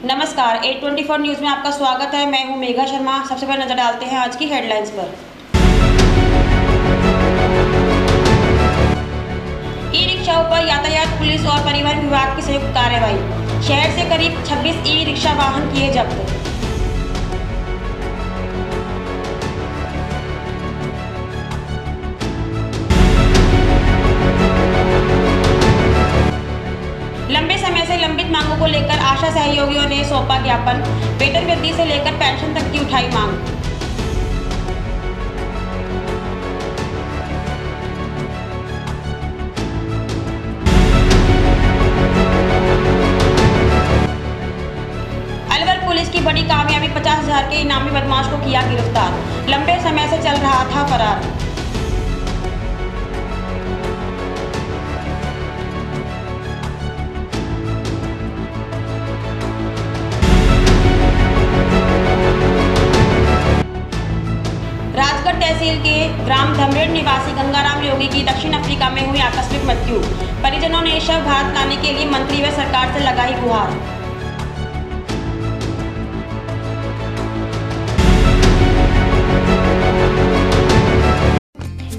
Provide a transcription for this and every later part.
नमस्कार, 824 न्यूज़ में आपका स्वागत है। मैं हूं मेघा शर्मा। सबसे पहले नजर डालते हैं आज की हेडलाइंस पर। ई रिक्शाओं पर यातायात पुलिस और परिवहन विभाग की संयुक्त कार्रवाई। शहर से करीब 26 ई रिक्शा वाहन किए जब्त। लंबे समय से लंबित मांगों को लेकर आशा सहयोगियों ने सौंपा ज्ञापन। वेतन वृद्धि से लेकर पेंशन तक की उठाई मांग। अलवर पुलिस की बड़ी कामयाबी, 50,000 के इनामी बदमाश को किया गिरफ्तार। लंबे समय से चल रहा था फरार। राजगढ़ तहसील के ग्राम धमरेड़ निवासी गंगाराम योगी की दक्षिण अफ्रीका में हुई आकस्मिक मृत्यु। परिजनों ने शव भारत लाने के लिए मंत्री व सरकार से लगाई गुहार।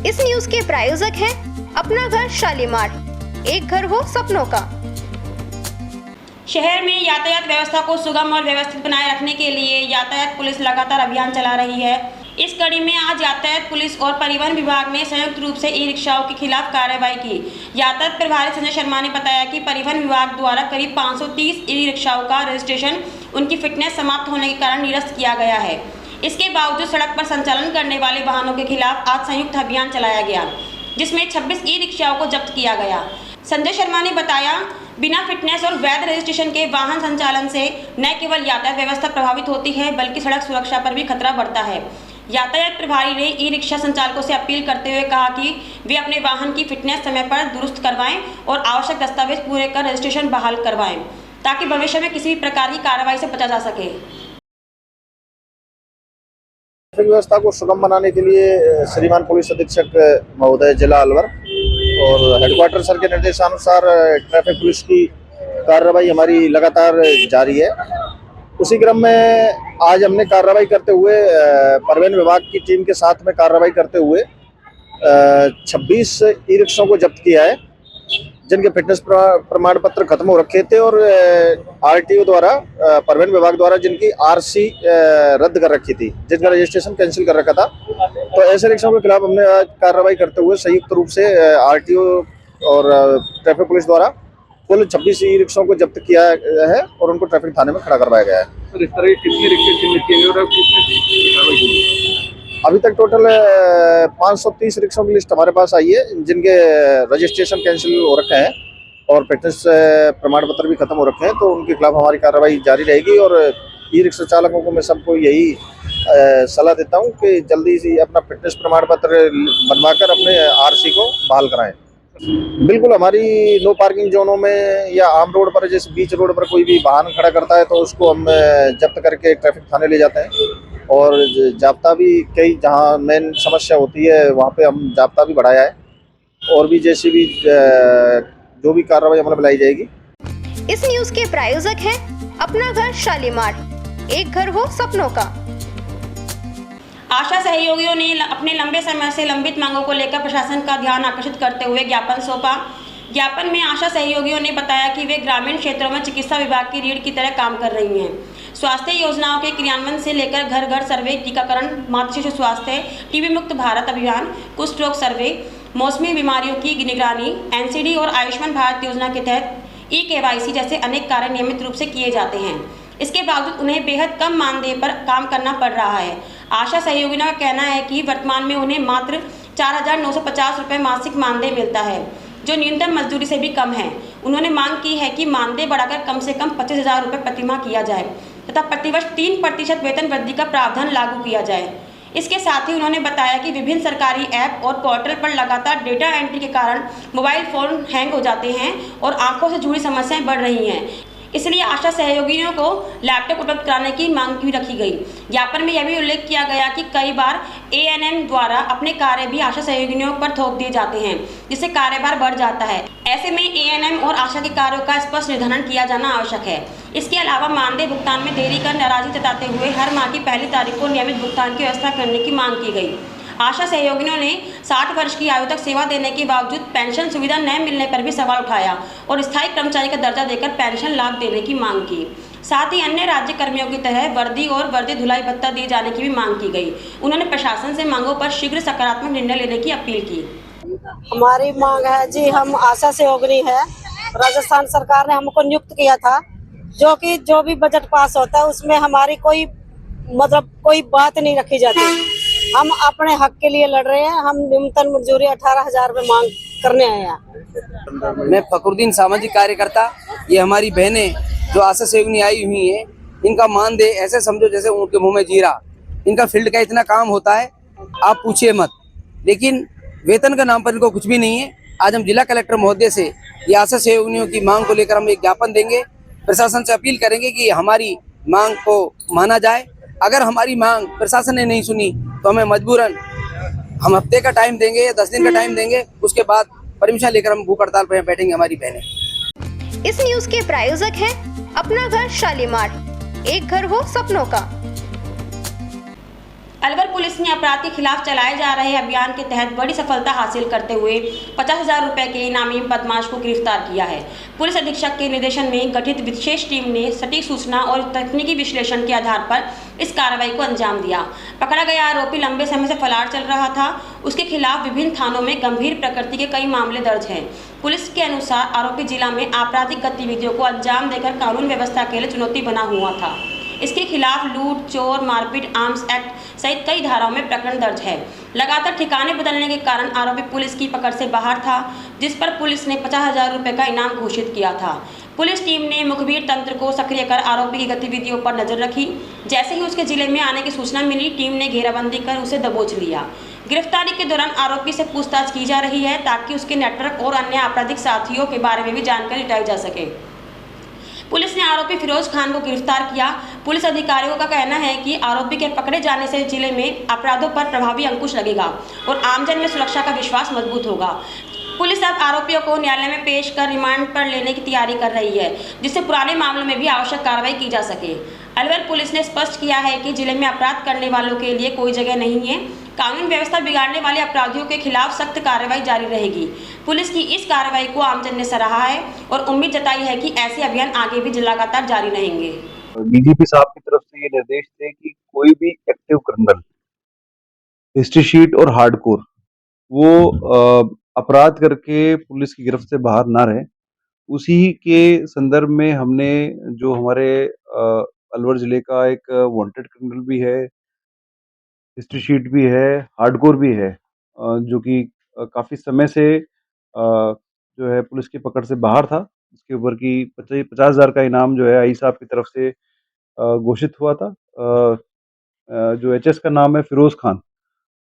इस न्यूज के प्रायोजक हैं अपना घर शालीमार, एक घर हो सपनों का। शहर में यातायात व्यवस्था को सुगम और व्यवस्थित बनाए रखने के लिए यातायात पुलिस लगातार अभियान चला रही है। इस कड़ी में आज यातायात पुलिस और परिवहन विभाग ने संयुक्त रूप से ई रिक्शाओं के खिलाफ कार्रवाई की। यातायात प्रभारी संजय शर्मा ने बताया कि परिवहन विभाग द्वारा करीब 530 ई रिक्शाओं का रजिस्ट्रेशन उनकी फिटनेस समाप्त होने के कारण निरस्त किया गया है। इसके बावजूद सड़क पर संचालन करने वाले वाहनों के खिलाफ आज संयुक्त अभियान चलाया गया, जिसमें 26 ई रिक्शाओं को जब्त किया गया। संजय शर्मा ने बताया, बिना फिटनेस और वैध रजिस्ट्रेशन के वाहन संचालन से न केवल यातायात व्यवस्था प्रभावित होती है, बल्कि सड़क सुरक्षा पर भी खतरा बढ़ता है। यातायात प्रभारी ने ई रिक्शा संचालकों से अपील करते हुए कहा कि वे अपने वाहन की फिटनेस समय पर दुरुस्त करवाएं और आवश्यक दस्तावेज पूरे कर रजिस्ट्रेशन बहाल करवाएं, ताकि भविष्य में किसी भी प्रकार की कार्रवाई से बचा जा सके। ट्रैफिक व्यवस्था को सुगम बनाने के लिए श्रीमान पुलिस अधीक्षक महोदय जिला अलवर और हेडक्वार्टर सर के निर्देशानुसार ट्रैफिक पुलिस की कार्रवाई हमारी लगातार जारी है। उसी क्रम में आज हमने कार्रवाई करते हुए परिवहन विभाग की टीम के साथ में कार्रवाई करते हुए 26 ई रिक्शों को जब्त किया है, जिनके फिटनेस प्रमाण पत्र खत्म हो रखे थे और आरटीओ द्वारा परिवहन विभाग द्वारा जिनकी आरसी रद्द कर रखी थी, जिनका रजिस्ट्रेशन कैंसिल कर रखा था। तो ऐसे रिक्शों के खिलाफ हमने आज कार्रवाई करते हुए संयुक्त रूप से आरटीओ और ट्रैफिक पुलिस द्वारा कुल 26 ई रिक्शों को जब्त किया है और उनको ट्रैफिक थाने में खड़ा करवाया गया है। सर, इस तरह के कितने रिक्शे चिन्हित किए गए और कितने कार्रवाई की? अभी तक टोटल 530 रिक्शों की लिस्ट हमारे पास आई है, जिनके रजिस्ट्रेशन कैंसिल हो रखे हैं और फिटनेस प्रमाण पत्र भी खत्म हो रखे हैं। तो उनके खिलाफ हमारी कार्रवाई जारी रहेगी और ई रिक्शा चालकों को मैं सबको यही सलाह देता हूं कि जल्दी से अपना फिटनेस प्रमाण पत्र बनवाकर अपने आरसी को बहाल कराएं। बिल्कुल, हमारी नो पार्किंग जोनों में या आम रोड पर, जैसे बीच रोड पर कोई भी वाहन खड़ा करता है तो उसको हम जब्त करके ट्रैफिक थाने ले जाते हैं और जाब्ता भी कई जहां मेन समस्या होती है वहां पे हम जाब्ता भी बढ़ाया है और भी जैसी भी जो भी कार्रवाई अमल में लाई जाएगी। इस न्यूज के प्रायोजक हैं अपना घर शालीमार, एक घर हो सपनों का। आशा सहयोगियों ने अपने लंबे समय से लंबित मांगों को लेकर प्रशासन का ध्यान आकर्षित करते हुए ज्ञापन सौंपा। ज्ञापन में आशा सहयोगियों ने बताया कि वे ग्रामीण क्षेत्रों में चिकित्सा विभाग की रीढ़ की तरह काम कर रही हैं। स्वास्थ्य योजनाओं के क्रियान्वयन से लेकर घर घर सर्वे, टीकाकरण, मातृ शिशु स्वास्थ्य, टीबी मुक्त भारत अभियान, कुष्ठ रोग सर्वे, मौसमी बीमारियों की निगरानी, एनसीडी और आयुष्मान भारत योजना के तहत ई-केवाईसी जैसे अनेक कार्य नियमित रूप से किए जाते हैं। इसके बावजूद उन्हें बेहद कम मानदेय पर काम करना पड़ रहा है। आशा सहयोगियों का कहना है कि वर्तमान में उन्हें मात्र 4,950 रुपये मासिक मानदेय मिलता है, जो न्यूनतम मजदूरी से भी कम है। उन्होंने मांग की है कि मानदेय बढ़ाकर कम से कम 25,000 रुपये प्रतिमाह किया जाए तथा प्रतिवर्ष 3% वेतन वृद्धि का प्रावधान लागू किया जाए। इसके साथ ही उन्होंने बताया कि विभिन्न सरकारी ऐप और पोर्टल पर लगातार डेटा एंट्री के कारण मोबाइल फोन हैंग हो जाते हैं और आंखों से जुड़ी समस्याएं बढ़ रही हैं। इसलिए आशा सहयोगियों को लैपटॉप उपलब्ध कराने की मांग भी रखी गई। ज्ञापन में यह भी उल्लेख किया गया कि कई बार एएनएम द्वारा अपने कार्य भी आशा सहयोगियों पर थोप दिए जाते हैं, जिससे कार्यभार बढ़ जाता है। ऐसे में एएनएम और आशा के कार्यों का स्पष्ट निर्धारण किया जाना आवश्यक है। इसके अलावा मानदेय भुगतान में देरी कर नाराजगी जताते हुए हर माह की पहली तारीख को नियमित भुगतान की व्यवस्था करने की मांग की गई। आशा सहयोगिनियों ने 60 वर्ष की आयु तक सेवा देने के बावजूद पेंशन सुविधा न मिलने पर भी सवाल उठाया और स्थायी कर्मचारी का दर्जा देकर पेंशन लाभ देने की मांग की। साथ ही अन्य राज्य कर्मियों की तरह वर्दी और वर्दी धुलाई भत्ता दिए जाने की भी मांग की गई। उन्होंने प्रशासन से मांगों पर शीघ्र सकारात्मक निर्णय लेने की अपील की। हमारी मांग है जी, हम आशा सहयोगिनी है। राजस्थान सरकार ने हमको नियुक्त किया था, जो कि जो भी बजट पास होता है उसमें हमारी कोई बात नहीं रखी जाती। हम अपने हक के लिए लड़ रहे हैं। हम न्यूनतम मजदूरी 18,000 रुपये मांग करने आए हैं। मैं फखरुद्दीन सामाजिक कार्यकर्ता, ये हमारी बहनें जो आशा सहयोगिनी आई हुई हैं, इनका मानदेय ऐसे समझो जैसे ऊँट के मुंह में जीरा। इनका फील्ड का इतना काम होता है, आप पूछिए मत। लेकिन वेतन का नाम पर इनको कुछ भी नहीं है। आज हम जिला कलेक्टर महोदय से ये आशा सहयोगिनियों की मांग को लेकर हम एक ज्ञापन देंगे। प्रशासन से अपील करेंगे कि हमारी मांग को माना जाए। अगर हमारी मांग प्रशासन ने नहीं सुनी तो हमें मजबूरन हम हफ्ते का टाइम देंगे या 10 दिन का टाइम देंगे। उसके बाद परमिशन लेकर हम भूख हड़ताल पर बैठेंगे हमारी बहनें। इस न्यूज के प्रायोजक हैं अपना घर शालीमार, एक घर हो सपनों का। अलवर पुलिस ने अपराध के खिलाफ चलाए जा रहे अभियान के तहत बड़ी सफलता हासिल करते हुए 50,000 रुपए के इनामी बदमाश को गिरफ्तार किया है। पुलिस अधीक्षक के निर्देशन में गठित विशेष टीम ने सटीक सूचना और तकनीकी विश्लेषण के आधार पर इस कार्रवाई को अंजाम दिया। पकड़ा गया आरोपी लंबे समय से फरार चल रहा था। उसके खिलाफ विभिन्न थानों में गंभीर प्रकृति के कई मामले दर्ज हैं। पुलिस के अनुसार आरोपी जिला में आपराधिक गतिविधियों को अंजाम देकर कानून व्यवस्था के लिए चुनौती बना हुआ था। इसके खिलाफ लूट, चोर, मारपीट, आर्म्स एक्ट सहित कई धाराओं में प्रकरण दर्ज है। लगातार ठिकाने बदलने के कारण आरोपी पुलिस की पकड़ से बाहर था, जिस पर पुलिस ने 50,000 रुपए का इनाम घोषित किया था। पुलिस टीम ने मुखबिर तंत्र को सक्रिय कर आरोपी की गतिविधियों पर नजर रखी। जैसे ही उसके जिले में आने की सूचना मिली, टीम ने घेराबंदी कर उसे दबोच लिया। गिरफ्तारी के दौरान आरोपी से पूछताछ की जा रही है ताकि उसके नेटवर्क और अन्य आपराधिक साथियों के बारे में भी जानकारी जुटाई जा सके। पुलिस ने आरोपी फिरोज खान को गिरफ्तार किया। पुलिस अधिकारियों का कहना है कि आरोपी के पकड़े जाने से जिले में अपराधों पर प्रभावी अंकुश लगेगा और आमजन में सुरक्षा का विश्वास मजबूत होगा। पुलिस अब आरोपियों को न्यायालय में पेश कर रिमांड पर लेने की तैयारी कर रही है, जिससे पुराने मामलों में भी आवश्यक कार्रवाई की जा सके। अलवर पुलिस ने स्पष्ट किया है कि जिले में अपराध करने वालों के लिए कोई जगह नहीं है। कानून व्यवस्था बिगाड़ने वाले अपराधियों के खिलाफ सख्त कार्रवाई जारी रहेगी। पुलिस की इस कार्रवाई को आमजन ने सराहा है और उम्मीद जताई है कि ऐसे अभियान आगे भी लगातार जारी रहेंगे। डीजीपी साहब की तरफ से ये निर्देश थे कि कोई भी एक्टिव क्रिमिनल, हिस्ट्री शीट और हार्डकोर वो अपराध करके पुलिस की गिरफ्त से बाहर ना रहे। उसी के संदर्भ में हमने जो हमारे अलवर जिले का एक वांटेड क्रिमिनल भी है, हिस्ट्री शीट भी है, हार्डकोर भी है, जो कि काफ़ी समय से जो है पुलिस की पकड़ से बाहर था। उसके ऊपर की 50,000 का इनाम जो है आई साहब की तरफ से घोषित हुआ था। जो एचएस का नाम है फिरोज खान,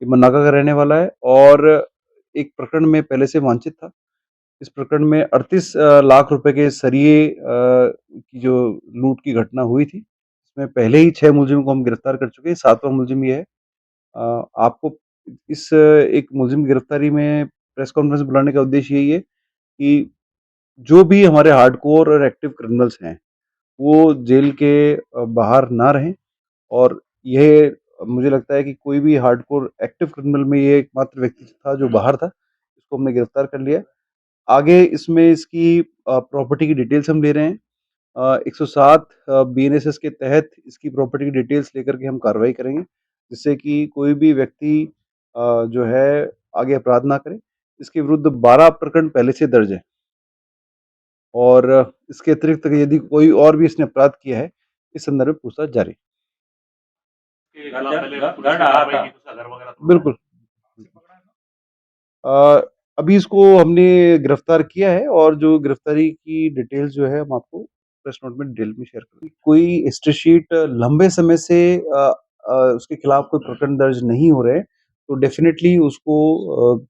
ये मन्नाका का रहने वाला है और एक प्रकरण में पहले से वांछित था। इस प्रकरण में 38 लाख रुपए के सरिये की जो लूट की घटना हुई थी, इसमें पहले ही 6 मुलजिमों को हम गिरफ्तार कर चुके हैं। 7वां मुलजिम ये है। आपको इस एक मुलजिम की गिरफ्तारी में प्रेस कॉन्फ्रेंस बुलाने का उद्देश्य यही है कि जो भी हमारे हार्डकोर और एक्टिव क्रिमिनल्स हैं, वो जेल के बाहर ना रहें। और यह मुझे लगता है कि कोई भी हार्डकोर एक्टिव क्रिमिनल में ये एकमात्र व्यक्ति था जो बाहर था। इसको हमने गिरफ्तार कर लिया। आगे इसमें इसकी प्रॉपर्टी की डिटेल्स हम ले रहे हैं। 107 बीएनएसएस के तहत इसकी प्रॉपर्टी की डिटेल्स लेकर के हम कार्रवाई करेंगे, जिससे कि कोई भी व्यक्ति जो है आगे अपराध ना करे। इसके विरुद्ध 12 प्रकरण पहले से दर्ज है और इसके अतिरिक्त यदि कोई और भी इसने अपराध किया है, इस संदर्भ में पूछताछ जारी। बिल्कुल। अभी इसको हमने गिरफ्तार किया है और जो गिरफ्तारी की डिटेल्स जो है हम आपको प्रेस नोट में डिटेल में शेयर करेंगे। कोई हिस्ट्री शीट लंबे समय से उसके खिलाफ कोई प्रकरण दर्ज नहीं हो रहे, तो डेफिनेटली उसको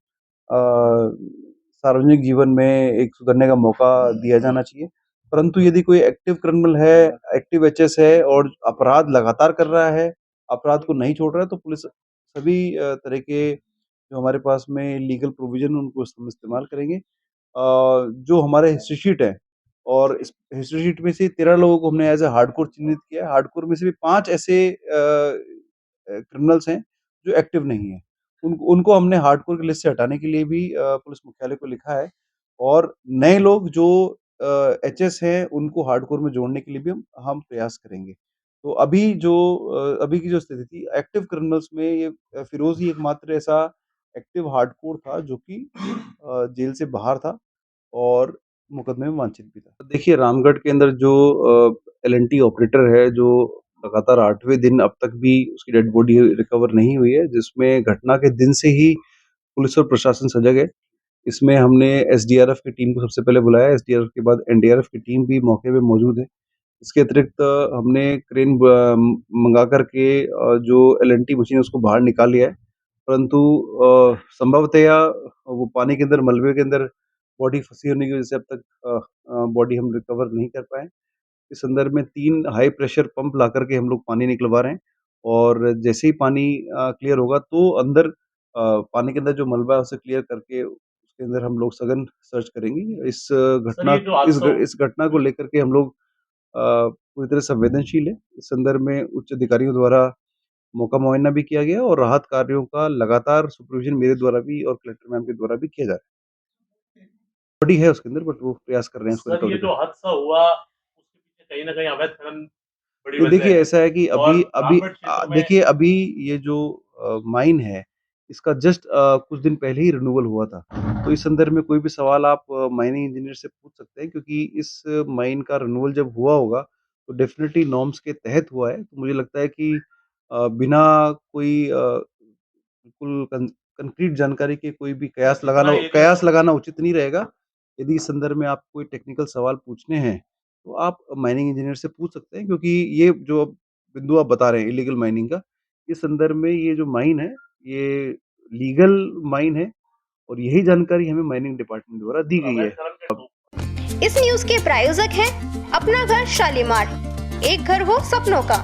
सार्वजनिक जीवन में एक सुधरने का मौका दिया जाना चाहिए। परंतु यदि कोई एक्टिव क्रिमिनल है, एक्टिव एचएस है और अपराध लगातार कर रहा है, अपराध को नहीं छोड़ रहा है, तो पुलिस सभी तरह के जो हमारे पास में लीगल प्रोविजन उनको हम इस्तेमाल करेंगे। जो हमारे हिस्ट्री शीट है और इस हिस्ट्री शीट में से 13 लोगों को हमने एज ए हार्डकोर चिन्हित किया है। हार्डकोर में से भी 5 ऐसे क्रिमिनल्स हैं जो एक्टिव नहीं है। उनको हमने हार्डकोर की लिस्ट से हटाने के लिए भी पुलिस मुख्यालय को लिखा है और नए लोग जो एचएस हैं उनको हार्डकोर में जोड़ने के लिए भी हम प्रयास करेंगे। तो अभी की जो स्थिति थी एक्टिव क्रिमिनल्स में ये फिरोज ही एकमात्र ऐसा एक्टिव हार्डकोर था जो कि जेल से बाहर था और मुकदमे में वांछित भी था। देखिए रामगढ़ के अंदर जो एलएनटी ऑपरेटर है जो लगातार 8वें दिन अब तक भी उसकी डेड बॉडी रिकवर नहीं हुई है, जिसमें घटना के दिन से ही पुलिस और प्रशासन सजग है। इसमें हमने एसडीआरएफ की टीम को सबसे पहले बुलाया, एसडीआरएफ के बाद एनडीआरएफ की टीम भी मौके पे मौजूद है। इसके अतिरिक्त हमने क्रेन मंगा करके जो एलएनटी मशीन है उसको बाहर निकाल लिया है, परंतु संभवतया वो पानी के अंदर मलबे के अंदर बॉडी फंसी होने की वजह से अब तक बॉडी हम रिकवर नहीं कर पाए। इस संदर्भ में 3 हाई प्रेशर पंप ला करके हम लोग पानी निकलवा रहे हैं और जैसे ही पानी क्लियर होगा तो अंदर पानी के अंदर जो मलबा है उसे क्लियर करके उसके अंदर हम लोग सघन सर्च करेंगे। इस घटना को लेकर के हम लोग पूरी तरह संवेदनशील है। इस संदर्भ में उच्च अधिकारियों द्वारा मौका मुआयना भी किया गया और राहत कार्यों का लगातार सुपरविजन मेरे द्वारा भी और कलेक्टर मैम के द्वारा भी किया जा रहा है। बॉडी है उसके अंदर बट वो प्रयास कर रहे हैं उसको सर, रिकवर ये जो हादसा हुआ उसके पीछे कहीं ना कहीं अवैध खनन बड़ी तो वजह देखिए है ऐसा है कि और रामगढ़ क्षेत्र में देखिए अभी ये जो माइन है इसका जस्ट कुछ दिन पहले ही रिन्यूअल हुआ था। तो इस संदर्भ में कोई भी सवाल आप माइनिंग इंजीनियर से पूछ सकते हैं क्योंकि इस माइन का रिन्यूअल जब हुआ होगा तो डेफिनेटली नॉर्म्स के तहत हुआ है। तो मुझे लगता है कि बिना कोई बिल्कुल कंक्रीट जानकारी के कोई भी कयास लगाना उचित नहीं रहेगा। यदि इस संदर्भ में आप कोई टेक्निकल सवाल पूछने हैं तो आप माइनिंग इंजीनियर से पूछ सकते हैं क्योंकि ये जो बिंदु आप बता रहे हैं इलीगल माइनिंग का, इस संदर्भ में ये जो माइन है ये लीगल माइन है और यही जानकारी हमें माइनिंग डिपार्टमेंट द्वारा दी गई है। इस न्यूज के प्रायोजक हैं अपना घर शालीमार, एक घर हो सपनों का।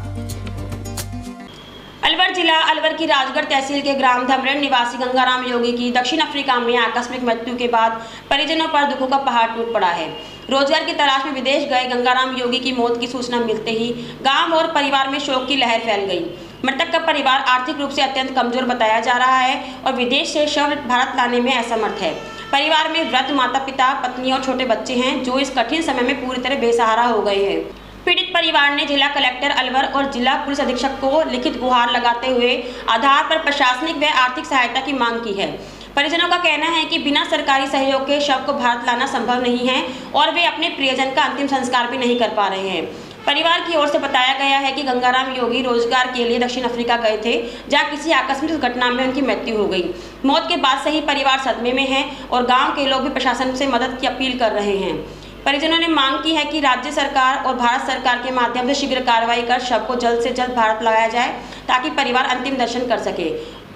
अलवर जिला अलवर की राजगढ़ तहसील के ग्राम धमरेन निवासी गंगाराम योगी की दक्षिण अफ्रीका में आकस्मिक मृत्यु के बाद परिजनों पर दुखों का पहाड़ टूट पड़ा है। रोजगार की तलाश में विदेश गए गंगाराम योगी की मौत की सूचना मिलते ही गांव और परिवार में शोक की लहर फैल गई। मृतक का परिवार आर्थिक रूप से अत्यंत कमजोर बताया जा रहा है और विदेश से शव भारत लाने में असमर्थ है। परिवार में वृद्ध माता पिता, पत्नी और छोटे बच्चे हैं जो इस कठिन समय में पूरी तरह बेसहारा हो गए हैं। पीड़ित परिवार ने जिला कलेक्टर अलवर और जिला पुलिस अधीक्षक को लिखित गुहार लगाते हुए आधार पर प्रशासनिक व आर्थिक सहायता की मांग की है। परिजनों का कहना है कि बिना सरकारी सहयोग के शव को भारत लाना संभव नहीं है और वे अपने प्रियजन का अंतिम संस्कार भी नहीं कर पा रहे हैं। परिवार की ओर से बताया गया है कि गंगाराम योगी रोजगार के लिए दक्षिण अफ्रीका गए थे, जहां किसी आकस्मिक घटना में उनकी मृत्यु हो गई। मौत के बाद से ही परिवार सदमे में है और गांव के लोग भी प्रशासन से मदद की अपील कर रहे हैं। परिजनों ने मांग की है कि राज्य सरकार और भारत सरकार के माध्यम से शीघ्र कार्रवाई कर शव को जल्द से जल्द भारत लाया जाए ताकि परिवार अंतिम दर्शन कर सके।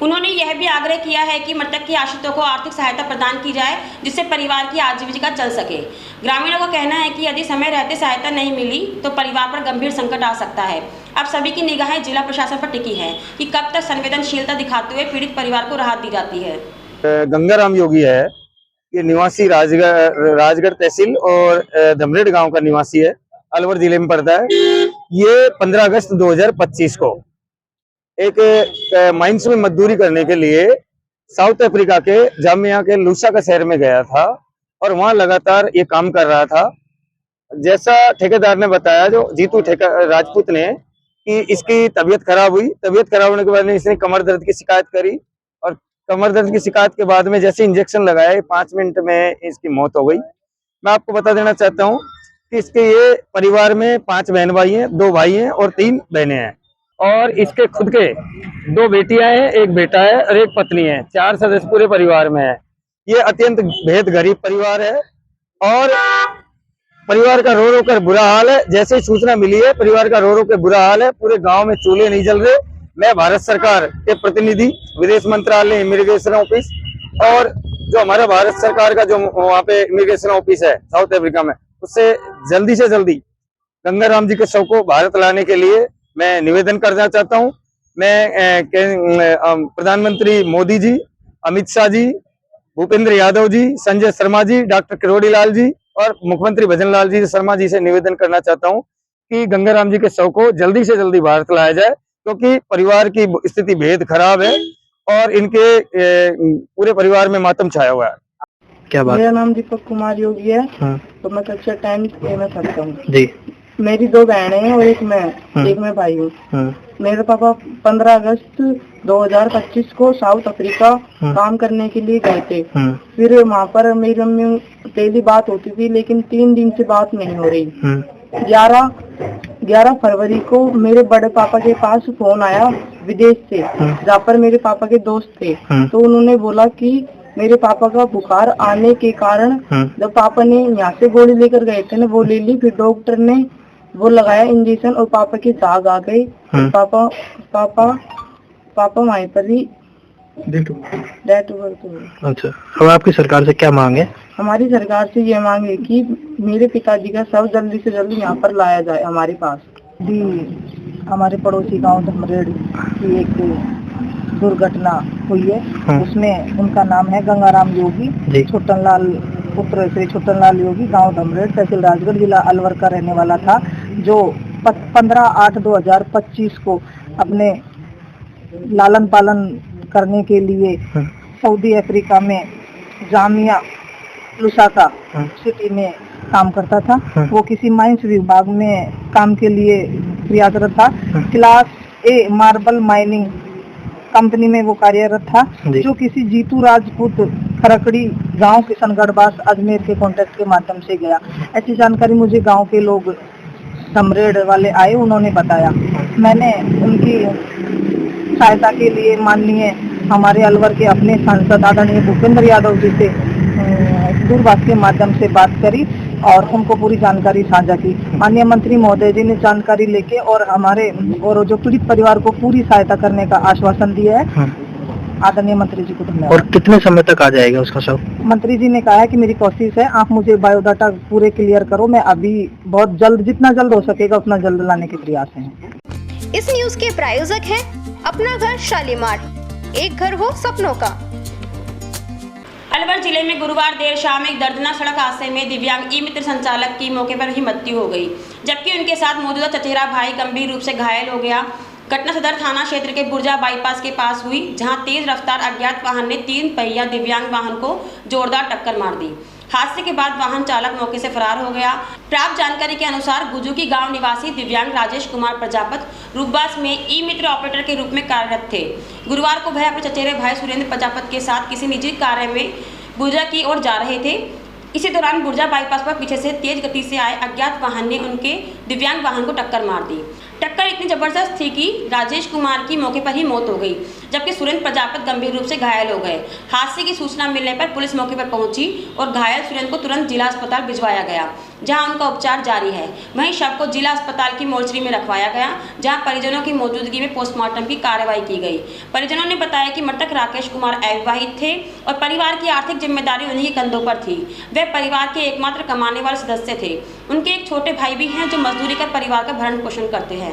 उन्होंने यह भी आग्रह किया है कि मृतक के आश्रितों को आर्थिक सहायता प्रदान की जाए जिससे परिवार की आजीविका चल सके। ग्रामीणों का कहना है कि यदि समय रहते सहायता नहीं मिली तो परिवार पर गंभीर संकट आ सकता है। अब सभी की निगाहें जिला प्रशासन पर टिकी है कि कब तक संवेदनशीलता दिखाते हुए पीड़ित परिवार को राहत दी जाती है। गंगाराम योगी है, ये निवासी राजगढ़ तहसील और धमरेड गांव का निवासी है, अलवर जिले में पड़ता है। ये 15 अगस्त 2025 को एक माइंस में मजदूरी करने के लिए साउथ अफ्रीका के जामिया के लूसाका शहर में गया था और वहां लगातार ये काम कर रहा था। जैसा ठेकेदार ने बताया, जो जीतू राजपूत ने, कि इसकी तबीयत खराब हुई। तबीयत खराब होने के बाद इसने कमर दर्द की शिकायत करी और कमर दर्द की शिकायत के बाद में जैसे इंजेक्शन लगाए 5 मिनट में इसकी मौत हो गई। मैं आपको बता देना चाहता हूँ कि इसके ये परिवार में 5 बहन भाई हैं, 2 भाई हैं और 3 बहनें हैं और इसके खुद के 2 बेटियां हैं, 1 बेटा है और 1 पत्नी है। 4 सदस्य पूरे परिवार में है। ये अत्यंत बेहद गरीब परिवार है और परिवार का रो रो कर बुरा हाल है। जैसे ही सूचना मिली है परिवार का रो रो कर बुरा हाल है। पूरे गांव में चूल्हे नहीं जल रहे। मैं भारत सरकार के प्रतिनिधि, विदेश मंत्रालय, इमिग्रेशन ऑफिस और जो हमारा भारत सरकार का जो वहाँ पे इमिग्रेशन ऑफिस है साउथ अफ्रीका में, उससे जल्दी से जल्दी गंगाराम जी के शव को भारत लाने के लिए मैं निवेदन करना चाहता हूँ। मैं प्रधानमंत्री मोदी जी, अमित शाह जी, भूपेंद्र यादव जी, संजय शर्मा जी, डॉक्टर किरोड़ी लाल जी और मुख्यमंत्री भजनलाल जी शर्मा जी से निवेदन करना चाहता हूं कि गंगाराम जी के शव को जल्दी से जल्दी भारत लाया जाए, क्योंकि परिवार की स्थिति बेहद खराब है और इनके पूरे परिवार में मातम छाया हुआ है। क्या बात? मेरा नाम दीपक कुमार योगी है। हाँ तो मैं कक्षा 10 में पढ़ता हूँ जी। मेरी 2 बहनें हैं और एक मैं भाई हूँ। मेरे पापा 15 अगस्त 2025 को साउथ अफ्रीका काम करने के लिए गए थे। फिर वहाँ पर मेरी मम्मी डेली बात होती थी, लेकिन 3 दिन से बात नहीं हो रही। 11 फरवरी को मेरे बड़े पापा के पास फोन आया विदेश से, जहाँ पर मेरे पापा के दोस्त थे। तो उन्होंने बोला कि मेरे पापा का बुखार आने के कारण जब पापा ने यहाँ से गोली लेकर गए थे ना, वो ले ली। फिर डॉक्टर ने वो लगाया इंजेक्शन और पापा की झाग आ गई। पापा वहीं पर ही डेथ हो गई। अच्छा, अब आपकी सरकार से क्या मांग है? हमारी सरकार से ये मांग है कि मेरे पिताजी का शव जल्दी से जल्दी यहाँ पर लाया जाए हमारे पास। जी, हमारे पड़ोसी गांव धमरेड़ की एक दुर्घटना हुई है। उसमें उनका नाम है गंगाराम योगी, छोटनलाल पुत्र श्री छोटनलाल योगी, गांव धमरेड़, तहसील राजगढ़, जिला अलवर का रहने वाला था, जो 15/8/2025 को अपने लालन पालन करने के लिए सऊदी अफ्रीका में जामिया लुसाका सिटी में काम करता था। वो किसी माइंस विभाग में काम के लिए प्रयासरत था। क्लास ए मार्बल माइनिंग कंपनी में वो कार्यरत था, जो किसी जीतू राजपूत खरकड़ी गांव किशनगढ़ अजमेर के कॉन्टेक्ट के माध्यम से गया। ऐसी जानकारी मुझे गांव के लोग धमरेड़ वाले आए, उन्होंने बताया। मैंने उनकी सहायता के लिए माननीय हमारे अलवर के अपने सांसद आदरणीय भूपेंद्र यादव जी से दूरभाष के माध्यम से बात करी और उनको पूरी जानकारी साझा की। माननीय मंत्री महोदय जी ने जानकारी लेके और हमारे और जो पीड़ित परिवार को पूरी सहायता करने का आश्वासन दिया है। आदरणीय मंत्री जी को धन्यवाद। और कितने समय तक आ जाएगा उसका शव? मंत्री जी ने कहा है कि मेरी कोशिश है, आप मुझे बायोडाटा पूरे क्लियर करो, मैं अभी बहुत जल्द, जितना जल्द हो सकेगा उतना जल्द लाने के प्रयास हैं। इस न्यूज के प्रायोजक हैं अपना घर शालीमार, एक घर हो सपनों का। अलवर जिले में गुरुवार देर शाम एक दर्दनाक सड़क हादसे में दिव्यांग ई मित्र संचालक की मौके पर ही मृत्यु हो गई, जबकि उनके साथ मौजूदा चचेरा भाई गंभीर रूप से घायल हो गया। घटना सदर थाना क्षेत्र के बुर्जा बाईपास के पास हुई, जहां तेज रफ्तार अज्ञात वाहन ने 3 पहिया दिव्यांग वाहन को जोरदार टक्कर मार दी। हादसे के बाद वाहन चालक मौके से फरार हो गया। प्राप्त जानकारी के अनुसार गुजुकी गांव निवासी दिव्यांग राजेश कुमार प्रजापत रूपबास में ई मित्र ऑपरेटर के रूप में कार्यरत थे। गुरुवार को वह अपने चचेरे भाई सुरेंद्र प्रजापत के साथ किसी निजी कार्य में बुर्जा की ओर जा रहे थे। इसी दौरान बुर्जा बाईपास पर पीछे से तेज गति से आए अज्ञात वाहन ने उनके दिव्यांग वाहन को टक्कर मार दी। टक्कर इतनी जबरदस्त थी कि राजेश कुमार की मौके पर ही मौत हो गई, जबकि सुरेंद्र प्रजापत गंभीर रूप से घायल हो गए। हादसे की सूचना मिलने पर पुलिस मौके पर पहुंची और घायल सुरेंद्र को तुरंत जिला अस्पताल भिजवाया गया, जहां उनका उपचार जारी है। वहीं शव को जिला अस्पताल की मोर्चरी में रखवाया गया, जहां परिजनों की मौजूदगी में पोस्टमार्टम की कार्रवाई की गई। परिजनों ने बताया कि मृतक राकेश कुमार अविवाहित थे और परिवार की आर्थिक जिम्मेदारी उन्हीं के कंधों पर थी। वे परिवार के एकमात्र कमाने वाले सदस्य थे। उनके एक छोटे भाई भी हैं जो मजदूरी कर परिवार का भरण पोषण करते हैं।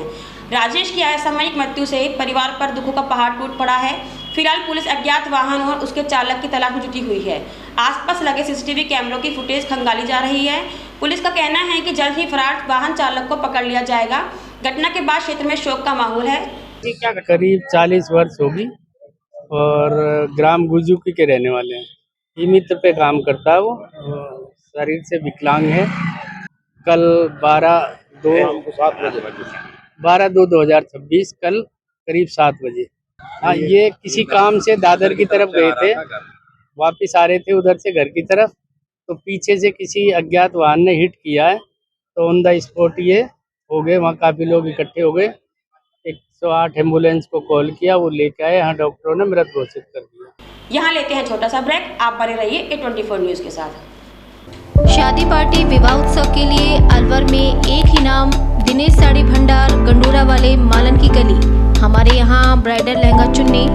राजेश की असामयिक मृत्यु से परिवार पर दुखों का पहाड़ टूट पड़ा है। फिलहाल पुलिस अज्ञात वाहन और उसके चालक की तलाश में जुटी हुई है। आसपास लगे सीसीटीवी कैमरों की फुटेज खंगाली जा रही है। पुलिस का कहना है कि जल्द ही फरार वाहन चालक को पकड़ लिया जाएगा। घटना के बाद क्षेत्र में शोक का माहौल है। करीब 40 वर्ष होगी और ग्राम गुजुकी के रहने वाले हैं। ई मित्र पे काम करता है, वो शरीर से विकलांग है। कल 12/2/2026 कल करीब 7 बजे ये किसी काम से दादर की तरफ गए थे, वापिस आ रहे थे उधर से घर की तरफ, तो पीछे से किसी अज्ञात वाहन ने हिट किया है। तो ऑन द स्पॉट ये हो गए, वहाँ काफ़ी लोग इकट्ठे हो गए। 108 एम्बुलेंस को कॉल किया, वो लेके आए, यहाँ डॉक्टरों ने मृत घोषित कर दिया। यहाँ लेते हैं छोटा सा ब्रेक, आप बने रहिए A24 न्यूज़ के साथ। शादी पार्टी विवाह उत्सव के लिए अलवर में एक ही नाम, दिनेश साड़ी भंडार, गंडोरा वाले, मालन की गली। हमारे यहाँ ब्राइडल लहंगा चुन्नी,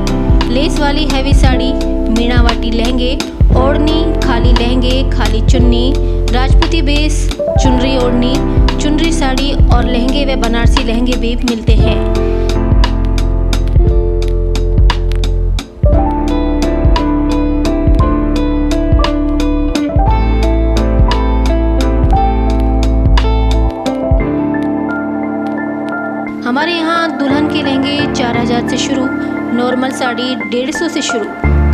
लेस वाली हैवी साड़ी, मीणावाटी लहंगे, ओढ़नी, खाली लहंगे, खाली चुन्नी, राजपूती बेस, चुनरी ओढ़नी, चुनरी साड़ी और लहंगे व बनारसी लहंगे भी मिलते हैं। हमारे यहाँ दुल्हन के लहंगे 4000 से शुरू, नॉर्मल साड़ी 150 से शुरू,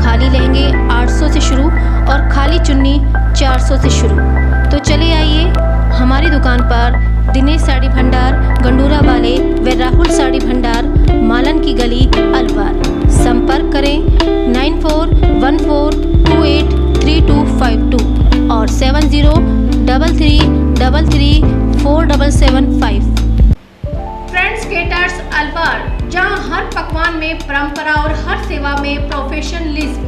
खाली लहंगे 800 से शुरू और खाली चुन्नी 400 से शुरू। तो चले आइए हमारी दुकान पर दिनेश साड़ी भंडार गंडूरा वाले व राहुल साड़ी भंडार मालन की गली अलवर। संपर्क करें 9414283252 और 7033334775। फ्रेंड्स केटर्स अलवर, जहां हर पकवान में परंपरा और हर सेवा में प्रोफेशनलिज्म।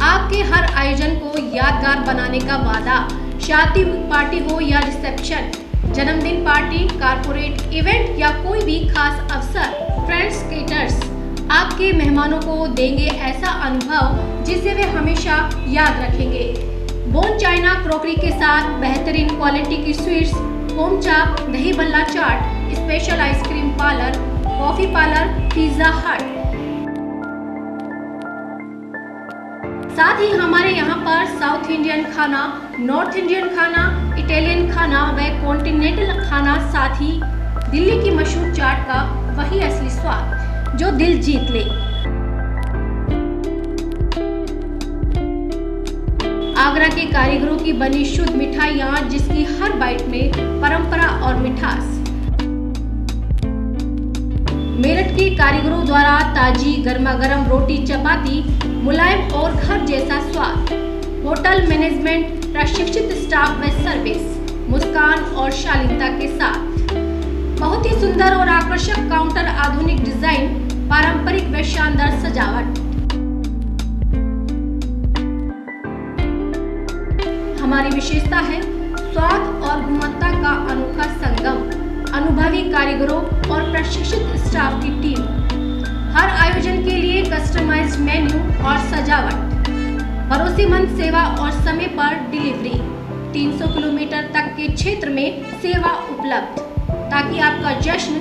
आपके हर आयोजन को यादगार बनाने का वादा। शादी पार्टी हो या रिसेप्शन, जन्मदिन पार्टी, कारपोरेट इवेंट या कोई भी खास अवसर, फ्रेंड्स केटर्स आपके मेहमानों को देंगे ऐसा अनुभव जिसे वे हमेशा याद रखेंगे। बोन चाइना क्रॉकरी के साथ बेहतरीन क्वालिटी की स्वीट्स, होम चाप, दही बल्ला chaat, special ice cream parlour, coffee parlour, Pizza Hut. साथ ही हमारे यहाँ पर साउथ इंडियन खाना, नॉर्थ इंडियन खाना, इटालियन खाना व कॉन्टिनेंटल खाना, साथ ही दिल्ली की मशहूर चाट का वही असली स्वाद जो दिल जीत ले। आगरा के कारीगरों की बनी शुद्ध मिठाइयाँ, जिसकी हर बाइट में परंपरा और मिठास। मेरठ के कारीगरों द्वारा ताजी गर्मा गर्म रोटी चपाती, मुलायम और घर जैसा स्वाद। होटल मैनेजमेंट, प्रशिक्षित स्टाफ व सर्विस, मुस्कान और शालीनता के साथ। बहुत ही सुंदर और आकर्षक काउंटर, आधुनिक डिजाइन, पारंपरिक व शानदार सजावट। हमारी विशेषता है स्वाद और गुणवत्ता का अनोखा संगम। अनुभवी कारीगरों और प्रशिक्षित स्टाफ की टीम। हर आयोजन के लिए कस्टमाइज्ड मेन्यू और सजावट। भरोसेमंद सेवा और समय पर डिलीवरी। 300 किलोमीटर तक के क्षेत्र में सेवा उपलब्ध, ताकि आपका जश्न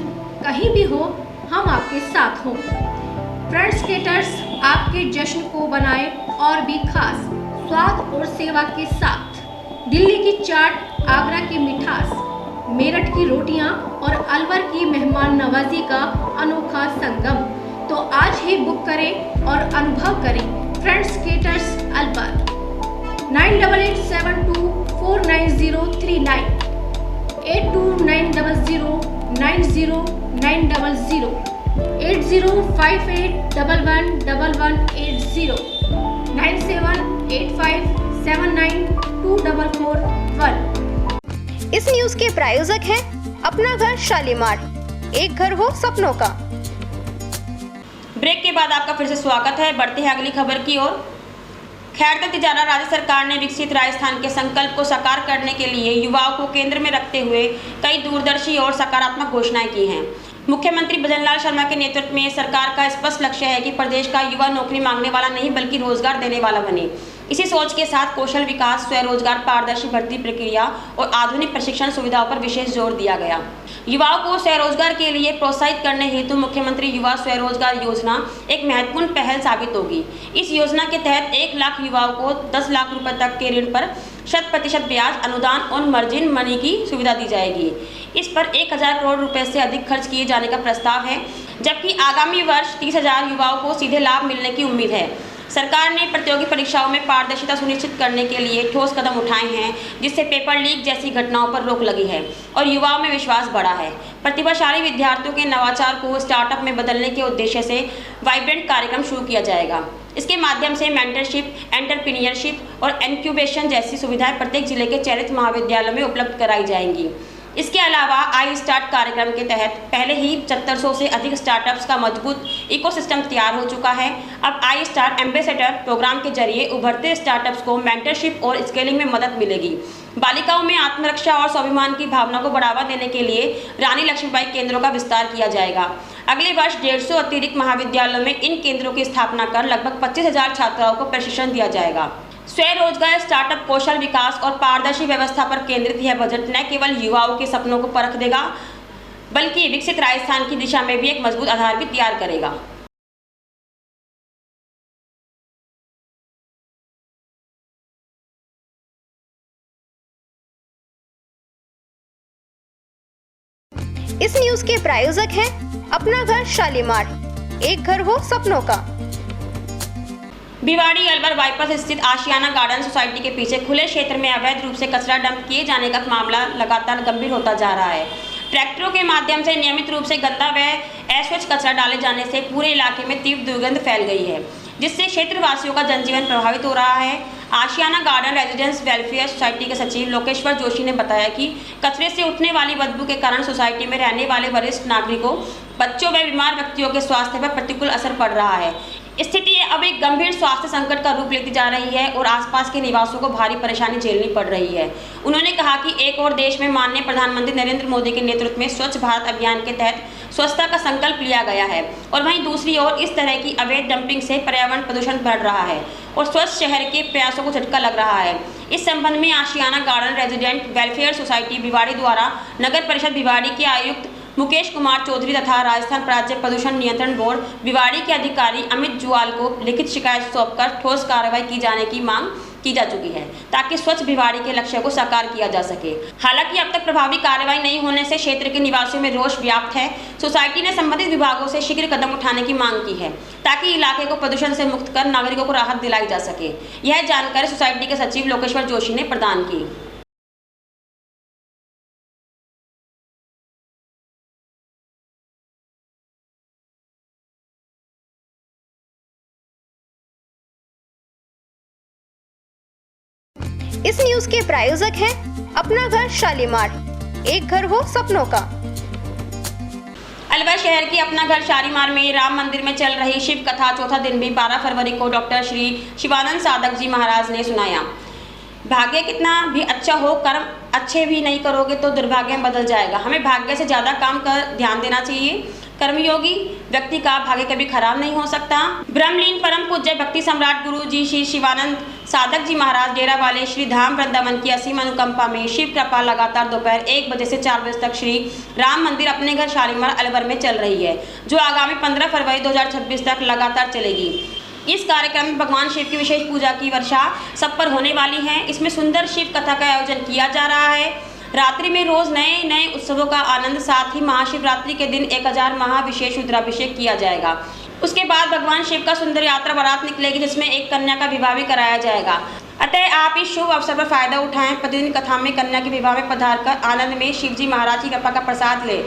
कहीं भी हो, हम आपके साथ हों। फ्रेंड्स केटर्स आपके जश्न को बनाए और भी खास स्वाद और सेवा के साथ। दिल्ली की चाट, आगरा की मिठास, मेरठ की रोटियां और अलवर की मेहमान नवाजी का अनोखा संगम। तो आज ही बुक करें और अनुभव करें फ्रेंड्स केटर्स अलवर। 9887249039, 8290090900, 8058111180, 9785792441। इस न्यूज के प्रायोजक हैं अपना घर शालीमार, एक घर हो सपनों का। ब्रेक के बाद आपका फिर से स्वागत है। बढ़ते हैं अगली खबर की ओर। खैर नतीजारा, राज्य सरकार ने विकसित राजस्थान के संकल्प को साकार करने के लिए युवाओं को केंद्र में रखते हुए कई दूरदर्शी और सकारात्मक घोषणाएं की हैं। मुख्यमंत्री भजनलाल शर्मा के नेतृत्व में सरकार का स्पष्ट लक्ष्य है कि प्रदेश का युवा नौकरी मांगने वाला नहीं बल्कि रोजगार देने वाला बने। इसी सोच के साथ कौशल विकास, स्वरोजगार, पारदर्शी भर्ती प्रक्रिया और आधुनिक प्रशिक्षण सुविधाओं पर विशेष जोर दिया गया। युवाओं को स्वरोजगार के लिए प्रोत्साहित करने हेतु मुख्यमंत्री युवा स्वरोजगार योजना एक महत्वपूर्ण पहल साबित होगी। इस योजना के तहत 1 लाख युवाओं को 10 लाख रुपए तक के ऋण पर 100% ब्याज, अनुदान और मार्जिन मनी की सुविधा दी जाएगी। इस पर 1000 करोड़ रुपए से अधिक खर्च किए जाने का प्रस्ताव है, जबकि आगामी वर्ष 30,000 युवाओं को सीधे लाभ मिलने की उम्मीद है। सरकार ने प्रतियोगी परीक्षाओं में पारदर्शिता सुनिश्चित करने के लिए ठोस कदम उठाए हैं, जिससे पेपर लीक जैसी घटनाओं पर रोक लगी है और युवाओं में विश्वास बढ़ा है। प्रतिभाशाली विद्यार्थियों के नवाचार को स्टार्टअप में बदलने के उद्देश्य से वाइब्रेंट कार्यक्रम शुरू किया जाएगा। इसके माध्यम से मेंटरशिप, एंटरप्रेन्योरशिप और इंक्यूबेशन जैसी सुविधाएं प्रत्येक जिले के चयनित महाविद्यालयों में उपलब्ध कराई जाएंगी। इसके अलावा आई स्टार्ट कार्यक्रम के तहत पहले ही 7400 से अधिक स्टार्टअप्स का मजबूत इकोसिस्टम तैयार हो चुका है। अब आई स्टार्ट एम्बेसडर प्रोग्राम के जरिए उभरते स्टार्टअप्स को मेंटरशिप और स्केलिंग में मदद मिलेगी। बालिकाओं में आत्मरक्षा और स्वाभिमान की भावना को बढ़ावा देने के लिए रानी लक्ष्मीबाई केंद्रों का विस्तार किया जाएगा। अगले वर्ष 150 अतिरिक्त महाविद्यालयों में इन केंद्रों की स्थापना कर लगभग 25,000 छात्राओं को प्रशिक्षण दिया जाएगा। स्वरोजगार, स्टार्टअप, कौशल विकास और पारदर्शी व्यवस्था पर केंद्रित यह बजट न केवल युवाओं के सपनों को परख देगा, बल्कि विकसित राजस्थान की दिशा में भी एक मजबूत आधार भी तैयार करेगा। इस न्यूज के प्रायोजक हैं अपना घर शालीमार, एक घर हो सपनों का। भिवाड़ी अलवर बाईपास स्थित आशियाना गार्डन सोसाइटी के पीछे खुले क्षेत्र में अवैध रूप से कचरा डंप किए जाने का मामला लगातार गंभीर होता जा रहा है। ट्रैक्टरों के माध्यम से नियमित रूप से गंदा व अस्वच्छ कचरा डाले जाने से पूरे इलाके में तीव्र दुर्गंध फैल गई है, जिससे क्षेत्रवासियों का जनजीवन प्रभावित हो रहा है। आशियाना गार्डन रेजिडेंस वेलफेयर सोसाइटी के सचिव लोकेश्वर जोशी ने बताया कि कचरे से उठने वाली बदबू के कारण सोसाइटी में रहने वाले वरिष्ठ नागरिकों, बच्चों व बीमार व्यक्तियों के स्वास्थ्य पर प्रतिकूल असर पड़ रहा है। स्थिति अब एक गंभीर स्वास्थ्य संकट का रूप लेती जा रही है और आसपास के निवासियों को भारी परेशानी झेलनी पड़ रही है। उन्होंने कहा कि एक और देश में माननीय प्रधानमंत्री नरेंद्र मोदी के नेतृत्व में स्वच्छ भारत अभियान के तहत स्वच्छता का संकल्प लिया गया है और वहीं दूसरी ओर इस तरह की अवैध डंपिंग से पर्यावरण प्रदूषण बढ़ रहा है और स्वच्छ शहर के प्रयासों को झटका लग रहा है। इस संबंध में Ashiyana garden resident welfare society Bhiwadi द्वारा नगर परिषद भिवाड़ी के आयुक्त मुकेश कुमार चौधरी तथा राजस्थान राज्य प्रदूषण नियंत्रण बोर्ड भिवाड़ी के अधिकारी अमित जुआल को लिखित शिकायत सौंपकर ठोस कार्रवाई की जाने की मांग की जा चुकी है, ताकि स्वच्छ भिवाड़ी के लक्ष्य को साकार किया जा सके। हालांकि अब तक प्रभावी कार्रवाई नहीं होने से क्षेत्र के निवासियों में रोष व्याप्त है। सोसाइटी ने संबंधित विभागों से शीघ्र कदम उठाने की मांग की है, ताकि इलाके को प्रदूषण से मुक्त कर नागरिकों को राहत दिलाई जा सके। यह जानकारी सोसाइटी के सचिव लोकेश्वर जोशी ने प्रदान की। इस न्यूज के प्रायोजक हैं अपना घर शालीमार, एक घर हो सपनों का। अलवर शहर के अपना घर शालीमार में राम मंदिर में चल रही शिव कथा चौथा दिन भी 12 फरवरी को डॉक्टर श्री शिवानंद साधक जी महाराज ने सुनाया। भाग्य कितना भी अच्छा हो, कर्म अच्छे भी नहीं करोगे तो दुर्भाग्य में बदल जाएगा। हमें भाग्य से ज़्यादा काम का ध्यान देना चाहिए। कर्मयोगी व्यक्ति का भाग्य कभी खराब नहीं हो सकता। ब्रह्मलीन परम पूज्य भक्ति सम्राट गुरु जी श्री शिवानंद साधक जी महाराज डेरा वाले श्री धाम वृंदावन की असीम अनुकंपा में शिव कृपा लगातार दोपहर 1 बजे से 4 बजे तक श्री राम मंदिर अपने घर शालीमार अलवर में चल रही है, जो आगामी 15 फरवरी 2026 तक लगातार चलेगी। इस कार्यक्रम में भगवान शिव की विशेष पूजा की वर्षा सब पर होने वाली है। इसमें सुंदर शिव कथा का आयोजन किया जा रहा है। रात्रि में रोज नए नए उत्सवों का आनंद, साथ ही महाशिवरात्रि के दिन 1000 महाविशेष रुद्राभिषेक किया जाएगा। उसके बाद भगवान शिव का सुंदर यात्रा बारात निकलेगी, जिसमें एक कन्या का विवाह भी कराया जाएगा। अतः आप इस शुभ अवसर पर फायदा उठाएं। प्रतिदिन कथा में कन्या के विवाह में पधार कर आनंद में शिव जी महाराज की कृपा का प्रसाद लें।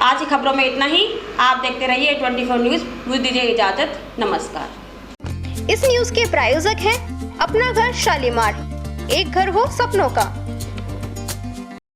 आज की खबरों में इतना ही। आप देखते रहिए 24 न्यूज। मुझे दीजिए इजाजत। नमस्कार। इस न्यूज के प्रायोजक हैं अपना घर शालीमार, एक घर हो सपनों का।